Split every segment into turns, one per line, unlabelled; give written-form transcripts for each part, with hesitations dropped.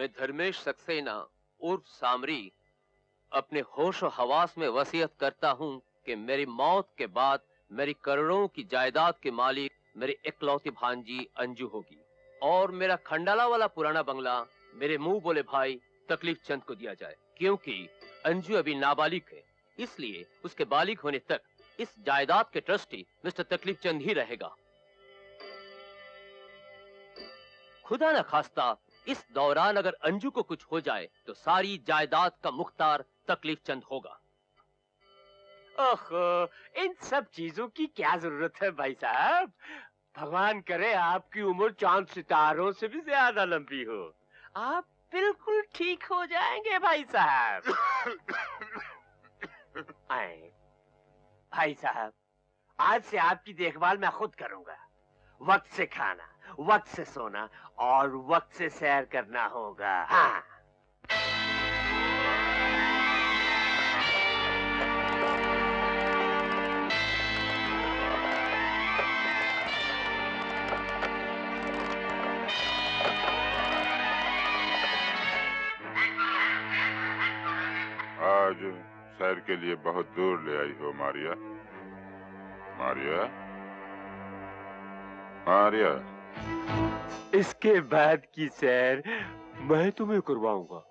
मैं धर्मेश सक्सेना उर्फ सामरी अपने होश और हवास में वसीयत करता हूं कि मेरी मौत के बाद मेरी करोड़ों की जायदाद के मालिक मेरी इकलौती भांजी अंजू होगी और मेरा खंडाला वाला पुराना बंगला मेरे मुंह बोले भाई तकलीफ चंद को दिया जाए, क्योंकि अंजू अभी नाबालिग है, इसलिए उसके बालिग होने तक इस जायदाद के ट्रस्टी मिस्टर तकलीफ चंद ही रहेगा। खुदा न खास्ता इस दौरान अगर अंजू को कुछ हो जाए तो सारी जायदाद का मुख्तार तकलीफ चंद होगा।
ओहो, इन सब चीजों की क्या जरूरत है भाई साहब? भगवान करे आपकी उम्र चांद सितारों से भी ज्यादा लंबी हो। आप बिल्कुल ठीक हो जाएंगे भाई साहब। आए भाई साहब, आज से आपकी देखभाल मैं खुद करूंगा। वक्त से खाना, वक्त से सोना और वक्त से सैर करना होगा। हाँ।
आज सैर के लिए बहुत दूर ले आई हो मारिया। मारिया, मारिया।
इसके बाद की सैर मैं तुम्हें करवाऊंगा।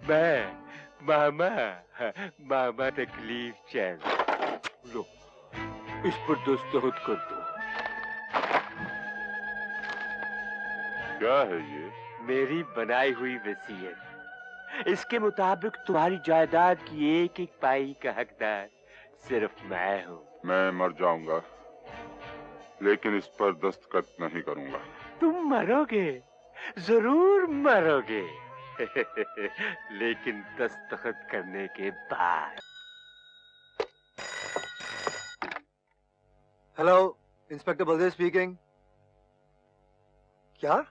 मैं मामा तकलीफ चंद। लो, इस पर दस्तखत कर दो।
क्या है ये?
मेरी बनाई हुई वसीयत। इसके मुताबिक तुम्हारी जायदाद की एक एक पाई का हकदार सिर्फ मैं हूँ।
मैं मर जाऊंगा, लेकिन इस पर दस्तखत नहीं करूंगा।
तुम मरोगे, जरूर मरोगे। लेकिन दस्तखत करने के बाद।
Hello, inspector Baldev speaking. क्या?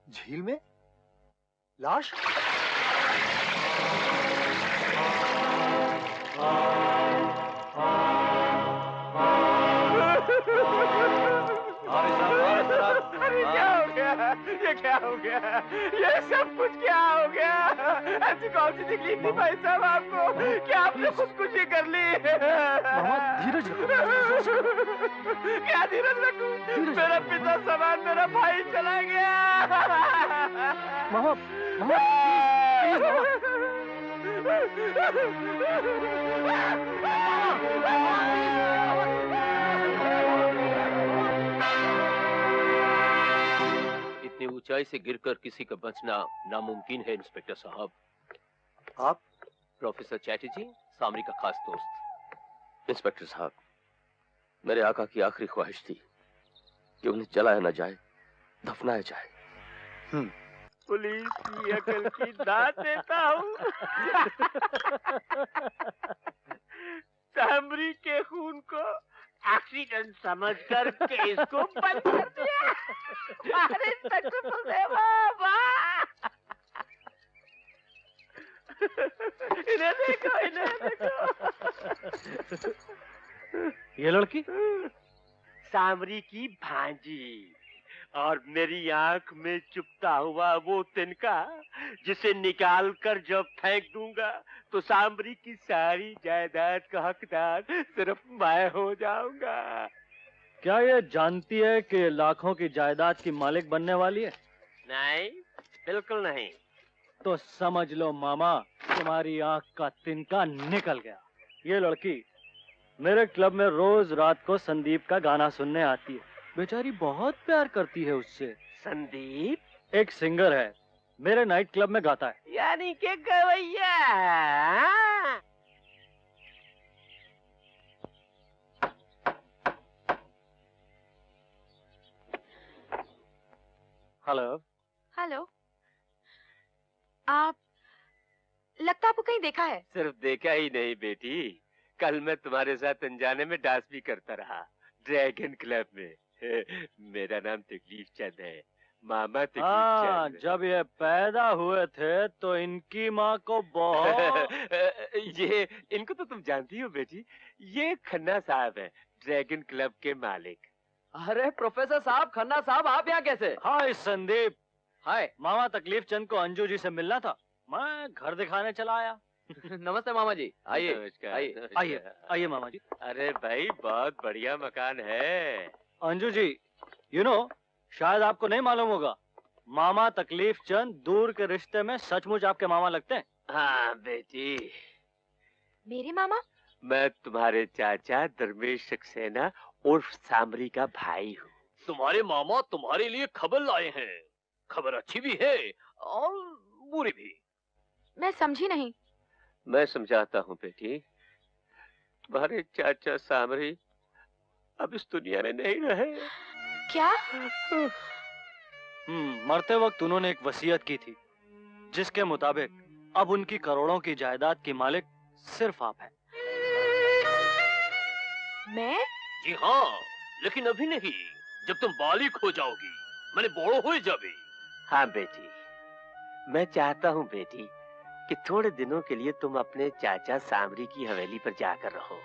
झील में लाश?
अरे क्या हो गया? ये क्या हो गया? ये सब कुछ क्या हो गया? ऐसी कौन सी तकलीफ थी भाई साहब आपको? क्या आपने खुदकुशी कर ली?
धीरज रखो।
क्या धीरज रखूं? मेरा पिता समान मेरा भाई चला गया।
मामा, मामा, प्लीज
इतनी ऊंचाई से गिरकर किसी का बचना नामुमकिन है इंस्पेक्टर साहब।
आप?
प्रोफेसर चैटर्जी, सामरी का खास दोस्त। इंस्पेक्टर साहब, मेरे आका की आखिरी ख्वाहिश थी कि उन्हें जलाया न जाए, दफनाया जाए।
पुलिस की अकल की दाद देता हूँ। सामरी के खून को एक्सीडेंट समझकर केस को बंद कर दिया। अरे इन्हें देखो, इन्हें देखो।
ये लड़की?
सामरी की भांजी और मेरी आंख में चुभता हुआ वो तिनका जिसे निकाल कर जब फेंक दूंगा तो सामरी की सारी जायदाद का हकदार सिर्फ मैं हो जाऊंगा।
क्या ये जानती है कि लाखों की जायदाद की मालिक बनने वाली है?
नहीं, बिल्कुल नहीं।
तो समझ लो मामा, तुम्हारी आंख का तिनका निकल गया। ये लड़की मेरे क्लब में रोज रात को संदीप का गाना सुनने आती है। बेचारी बहुत प्यार करती है उससे।
संदीप
एक सिंगर है, मेरे नाइट क्लब में गाता है।
यानी के गवैया।
हेलो।
हेलो, आप लगता आपको कहीं देखा है?
सिर्फ देखा ही नहीं बेटी, कल मैं तुम्हारे साथ अनजाने में डांस भी करता रहा ड्रैगन क्लब में। मेरा नाम तकलीफ चंद है, मामा तकलीफ चंद।
जब ये पैदा हुए थे तो इनकी माँ को बहुत
ये इनको तो तुम जानती हो बेटी, ये खन्ना साहब है, ड्रैगन क्लब के मालिक।
अरे प्रोफेसर साहब, खन्ना साहब, आप यहाँ कैसे? हाय संदीप, हाय मामा, तकलीफ चंद को अंजू जी से मिलना था, मैं घर दिखाने चला आया।
नमस्ते मामा जी, आइए
नमस्कार।
आइए आइए मामा जी।
अरे भाई बहुत बढ़िया मकान है।
अंजू जी, शायद आपको नहीं मालूम होगा, मामा तकलीफ चंद दूर के रिश्ते में सचमुच आपके मामा लगते हैं।
हाँ बेटी,
मेरे मामा?
मैं तुम्हारे चाचा धर्मेश सक्सेना उर्फ सामरी का भाई हूँ।
तुम्हारे मामा तुम्हारे लिए खबर लाए हैं। खबर अच्छी भी है और बुरी भी।
मैं समझी नहीं।
मैं समझाता हूँ बेटी। तुम्हारे चाचा सामरी अब इस दुनिया में नहीं रहे।
क्या?
मरते वक्त उन्होंने एक वसीयत की थी, जिसके मुताबिक अब उनकी करोड़ों की जायदाद की मालिक सिर्फ आप हैं।
मैं?
जी हाँ, लेकिन अभी नहीं, जब तुम बालिग हो जाओगी, मैंने बड़ो हो जाबे।
हाँ बेटी, मैं चाहता हूँ बेटी कि थोड़े दिनों के लिए तुम अपने चाचा सामरी की हवेली पर जाकर रहो।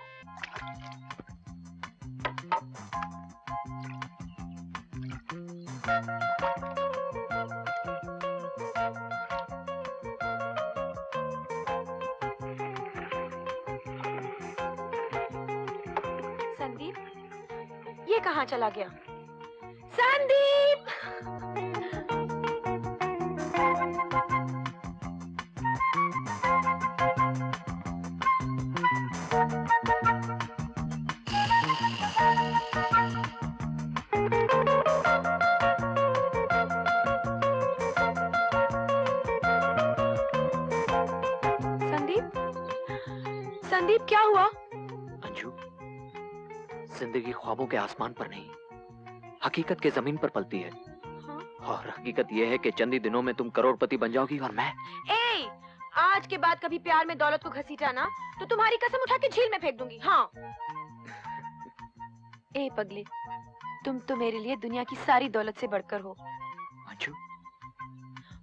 संदीप, ये कहाँ चला गया? संदीप! संदीप, क्या हुआ?
अंजू, जिंदगी ख्वाबों के आसमान पर नहीं, हकीकत के जमीन पर पलती है।
हाँ?
और हकीकत यह है कि चंद ही दिनों में तुम करोड़पति बन जाओगी और मैं।
आज के बाद कभी प्यार में दौलत को घसीटा ना, तो तुम्हारी कसम उठा के झील में फेंक दूंगी। हाँ। ए पगले, तुम तो मेरे लिए दुनिया की सारी दौलत से बढ़कर हो।
Anju,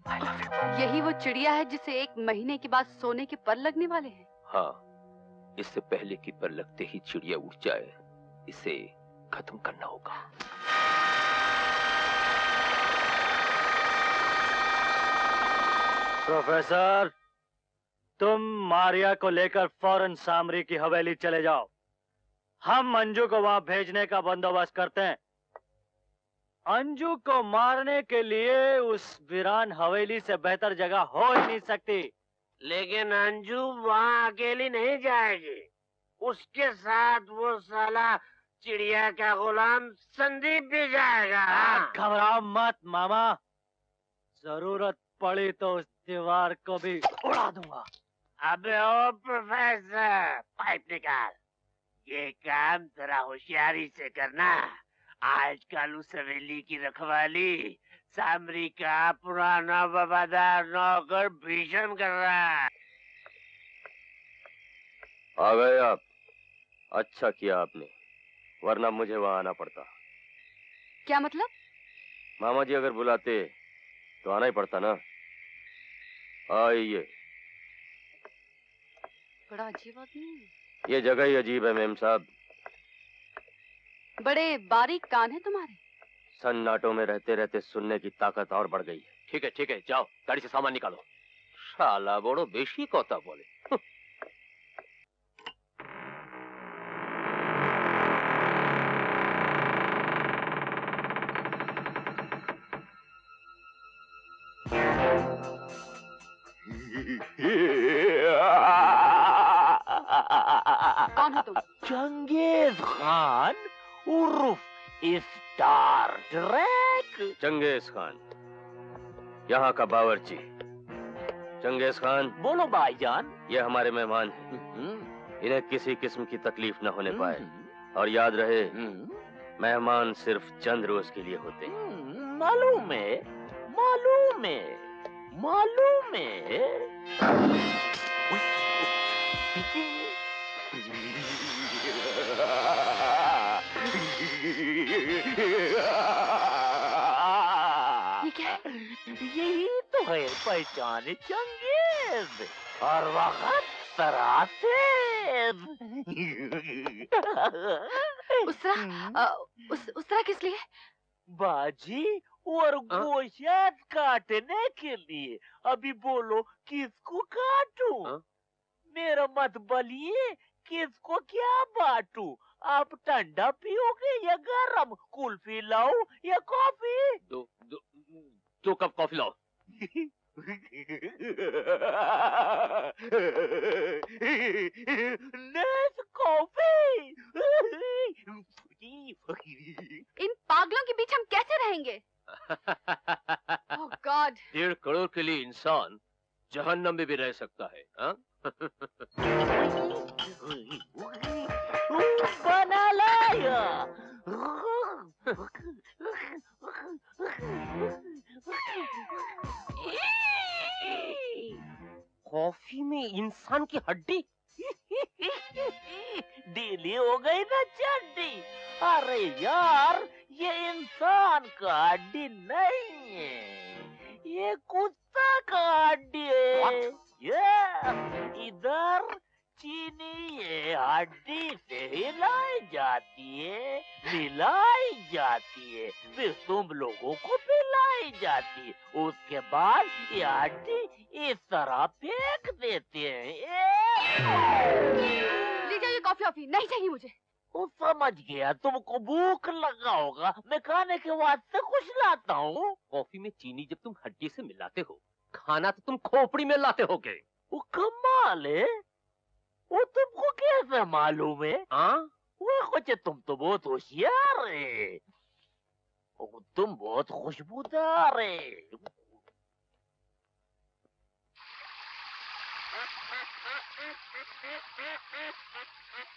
I love you।
यही वो चिड़िया है जिसे 1 महीने के बाद सोने के पर लगने वाले हैं।
हाँ, इससे पहले कि पर लगते ही चिड़िया उड़ जाए, इसे खत्म करना होगा।
प्रोफेसर, तुम मारिया को लेकर फौरन सामरी की हवेली चले जाओ। हम अंजू को वहां भेजने का बंदोबस्त करते हैं। अंजू को मारने के लिए उस वीरान हवेली से बेहतर जगह हो ही नहीं सकती।
लेकिन अंजू वहाँ अकेली नहीं जाएगी, उसके साथ वो साला चिड़िया का गुलाम संदीप भी जाएगा।
घबराओ मत मामा, जरूरत पड़ी तो उस दीवार को भी उड़ा दूंगा।
अबे ओ प्रोफेसर, पाइप निकाल। ये काम जरा होशियारी से करना। आजकल उस हवेली की रखवाली सामरी का पुराना वफादार नौकर भीषण कर रहा है।
आ गए आप, अच्छा किया आपने, वरना मुझे वहां आना पड़ता।
क्या मतलब?
मामा जी अगर बुलाते तो आना ही पड़ता ना। आइए।
बड़ा अजीब आदमी है।
ये जगह ही अजीब है मेम साहब।
बड़े बारीक कान है तुम्हारे।
सन्नाटों में रहते रहते सुनने की ताकत और बढ़ गई है। ठीक है, जाओ गाड़ी से सामान निकालो। शाला बड़ो बेशी कोता बोले।
कौन हो तुम?
चंगेज खान उर्फ स्टार ट्रेक।
चंगेज खान, यहाँ का बावर्ची। चंगेज खान,
बोलो भाईजान।
ये हमारे मेहमान हैं। इन्हें किसी किस्म की तकलीफ न होने पाए, और याद रहे मेहमान सिर्फ चंद रोज के लिए होते हैं।
मालूम है, मालूम है, मालूम है।
ये क्या है?
यही तो है पहचान चंगेज, और वक्त सराफेद।
उस तरह किस लिए?
बाजी और गोश्त काटने के लिए। अभी बोलो किसको काटूं? मेरा मत बलिए, किसको क्या बांटूं? आप ठंडा पियोगे या गरम? कुल्फी लाऊं या कॉफी?
दो कप कॉफी लाओ।
कॉफी।
इन पागलों के बीच हम कैसे रहेंगे? ओह गॉड!
1.5 करोड़ के लिए इंसान जहन्नम में भी रह सकता है।
बना लाया।
कॉफी में इंसान की हड्डी?
ढीली हो गई ना चड्डी। अरे यार, ये इंसान का हड्डी नहीं है, ये कुत्ता का हड्डी है। ये इधर चीनी ये हड्डी से हिलाई जाती है, मिलाई जाती है, फिर तुम लोगों को पिलाई जाती है। उसके बाद ये हड्डी इस तरह फेंक देते हैं।
ले जाइए कॉफी ऑफी, नहीं चाहिए मुझे।
वो समझ गया, तुमको भूख लगा होगा, मैं खाने के वास्ते कुछ लाता हूँ।
कॉफी में चीनी जब तुम हड्डी से मिलाते हो, खाना तो तुम खोपड़ी में लाते होगे।
वो कमाल है, वो तुमको कैसे मालूम है?
हाँ,
वो कुछ तुम तो बहुत होशियार है, तुम बहुत खुशबूदार है।